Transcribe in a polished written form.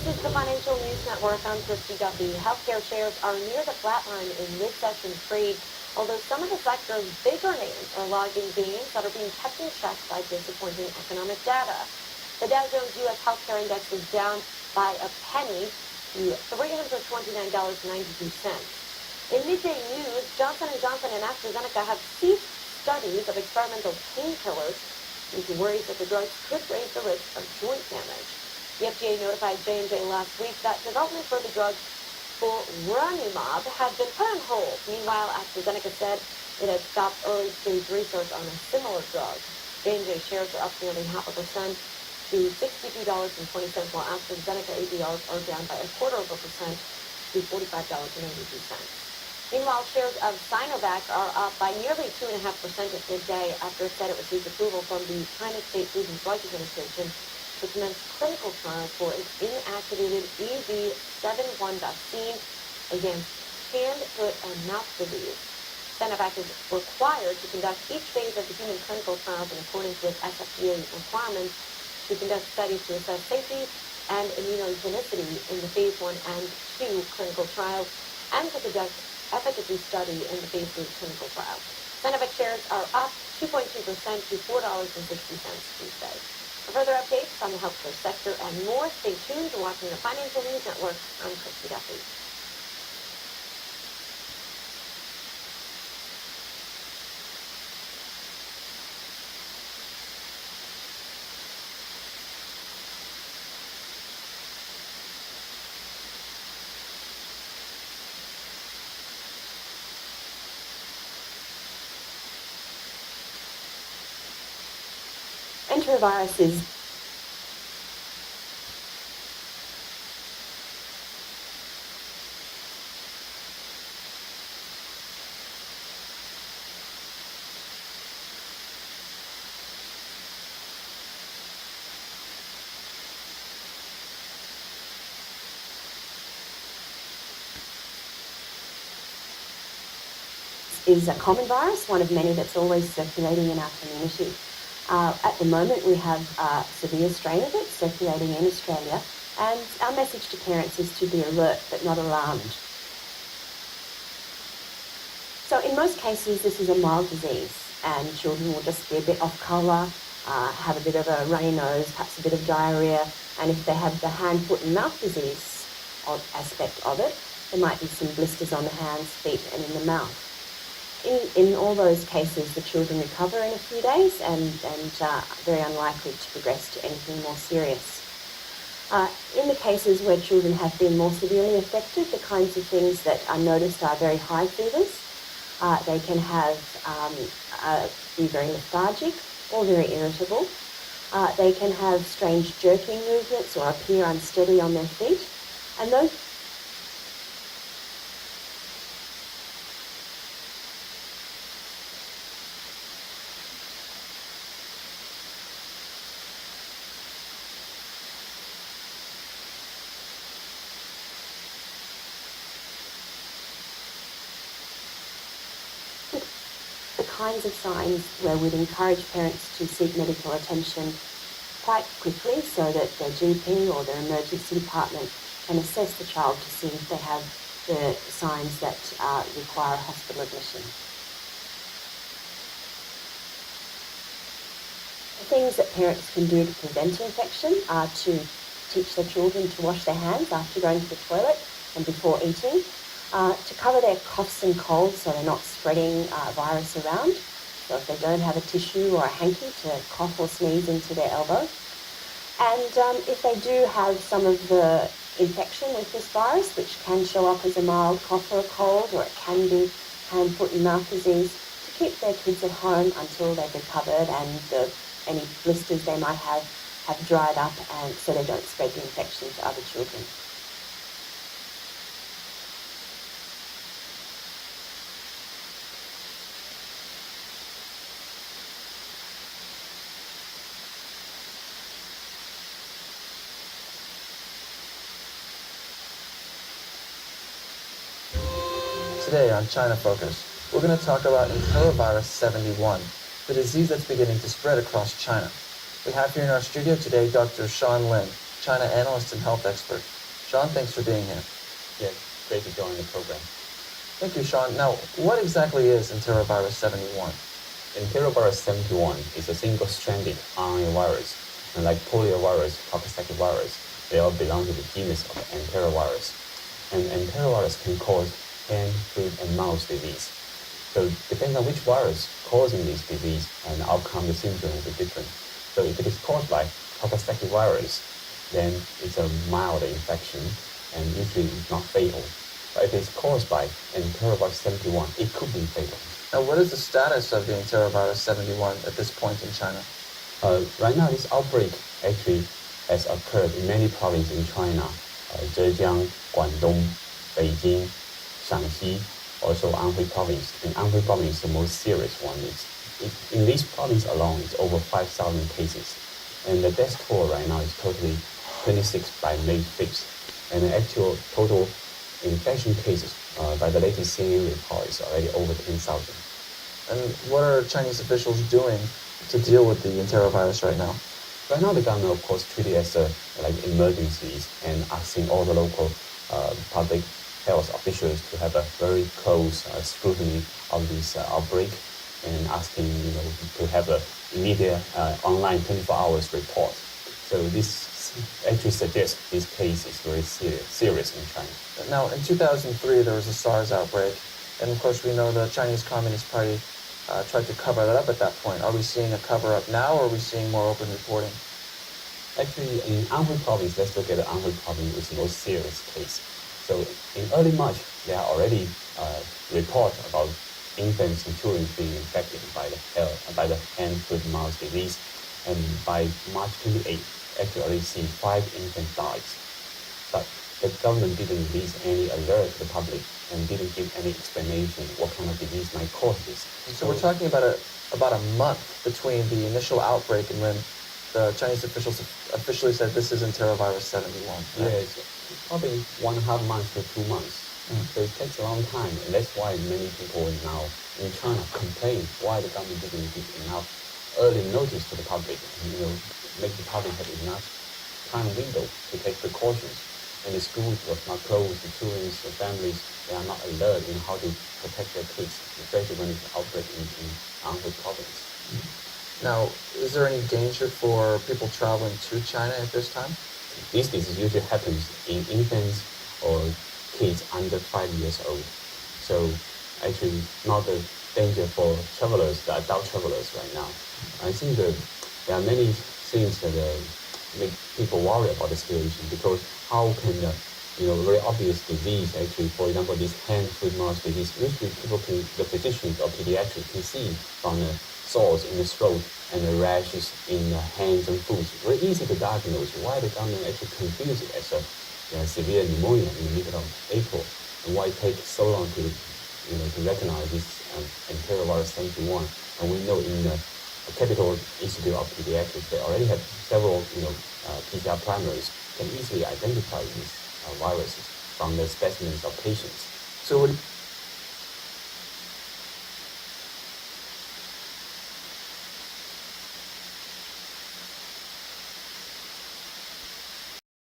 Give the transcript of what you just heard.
This is the Financial News Network. I'm Christy Duffy. Healthcare shares are near the flat line in mid-session trade, although some of the sector's bigger names are logging gains that are being kept in check by disappointing economic data. The Dow Jones U.S. Healthcare Index is down by a penny to $329.92. In midday news, Johnson & Johnson and AstraZeneca have ceased studies of experimental painkillers due to worries that the drugs could raise the risk of joint damage. The FDA notified J&J last week that development for the drug Ranumab had been put on hold. Meanwhile, AstraZeneca said it had stopped early-stage research on a similar drug. J&J shares are up nearly 0.5% to $62.20, while AstraZeneca ADRs are down by 0.25% to $45.82. Meanwhile, shares of Sinovac are up by nearly 2.5% at midday after it said it received approval from the China State Food and Drug Administration to commence clinical trials for its inactivated EV71 vaccine against hand, foot, and mouth disease. Sinovac is required to conduct each phase of the human clinical trials in accordance with SFDA requirements to conduct studies to assess safety and immunogenicity in the phase 1 and 2 clinical trials and to conduct efficacy study in the phase 3 clinical trial. Sinovac shares are up 2.2% to $4.60 Tuesday. For further updates on the healthcare sector and more, stay tuned to watching the Financial News Network. I'm Christy Duffy. Enteroviruses is a common virus, one of many that's always circulating in our community. At the moment, we have a severe strain of it circulating in Australia, and our message to parents is to be alert but not alarmed. So in most cases, this is a mild disease, and children will just be a bit off colour, have a bit of a runny nose, perhaps a bit of diarrhoea, and if they have the hand, foot and mouth disease aspect of it, there might be some blisters on the hands, feet and in the mouth. In all those cases, the children recover in a few days and very unlikely to progress to anything more serious. In the cases where children have been more severely affected, the kinds of things that are noticed are very high fevers. They can be very lethargic or very irritable. They can have strange jerking movements or appear unsteady on their feet. And those kinds of signs where we'd encourage parents to seek medical attention quite quickly so that their GP or their emergency department can assess the child to see if they have the signs that require hospital admission. The things that parents can do to prevent infection are to teach their children to wash their hands after going to the toilet and before eating, to cover their coughs and colds so they're not spreading virus around. So if they don't have a tissue or a hanky, to cough or sneeze into their elbow. And if they do have some of the infection with this virus, which can show up as a mild cough or a cold, or it can be hand, foot and mouth disease, to keep their kids at home until they've recovered and any blisters they might have dried up, and so they don't spread the infection to other children. Today on China Focus, we're going to talk about enterovirus 71, the disease that's beginning to spread across China. We have here in our studio today Dr. Sean Lin, China analyst and health expert. Sean, thanks for being here. Yeah, great to join the program. Thank you, Sean. Now, what exactly is enterovirus 71? Enterovirus 71 is a single-stranded RNA virus, and like poliovirus, Coxsackie virus, they all belong to the genus of enterovirus. And enterovirus can cause hand, foot, and mouth disease. So depending on which virus causing this disease, and the outcome, the symptom will be different. So if it is caused by Coxsackie virus, then it's a mild infection, and usually it's not fatal. But if it's caused by enterovirus 71, it could be fatal. Now, what is the status of the enterovirus 71 at this point in China? Right now, this outbreak actually has occurred in many provinces in China, Zhejiang, Guangdong, Beijing, Shaanxi, also Anhui province. And Anhui province is the most serious one. In this province alone, it's over 5,000 cases. And the death toll right now is totally 26 by May 5th. And the actual total infection cases by the latest CNN report is already over 10,000. And what are Chinese officials doing to deal with the enterovirus right now? Right now, the government, of course, treat it as like emergencies and asking all the local public health officials to have a very close scrutiny of this outbreak and asking, to have a immediate online 24 hours report. So this actually suggests this case is very serious in China. Now, in 2003, there was a SARS outbreak, and of course, we know the Chinese Communist Party tried to cover that up at that point. Are we seeing a cover-up now, or are we seeing more open reporting? Actually, in Anhui province, let's look at the Anhui province, which is the most serious case. So in early March, there are already reports about infants and children being infected by the hand, foot, mouth disease. And by March 28th, actually already seen 5 infants died. But the government didn't release any alert to the public and didn't give any explanation what kind of disease might cause this. So we're talking about a month between the initial outbreak and when the Chinese officials officially said this is enterovirus 71. Right? Yes, probably 1.5 months to 2 months. So it takes a long time, and that's why many people now in China complain why the government didn't give enough early notice to the public, make the public have enough time window to take precautions. And the schools were not closed, the children, the families, they are not alert in how to protect their kids, especially when it's an outbreak in Anhui province. Now, is there any danger for people traveling to China at this time? This disease usually happens in infants or kids under 5 years old. So actually not a danger for travelers, the adult travelers right now. I think that there are many things that make people worry about the situation, because how can very obvious disease actually, for example, this hand, foot, mouth disease, usually the physicians or pediatrics can see from the sores in the throat and the rashes in the hands and feet. Very easy to diagnose. Why the government actually confuse it as a severe pneumonia in the middle of April, and why it takes so long to recognize this enterovirus 71? And we know in the Capital Institute of Pediatrics, they already have several PCR primers can easily identify these viruses from the specimens of patients. So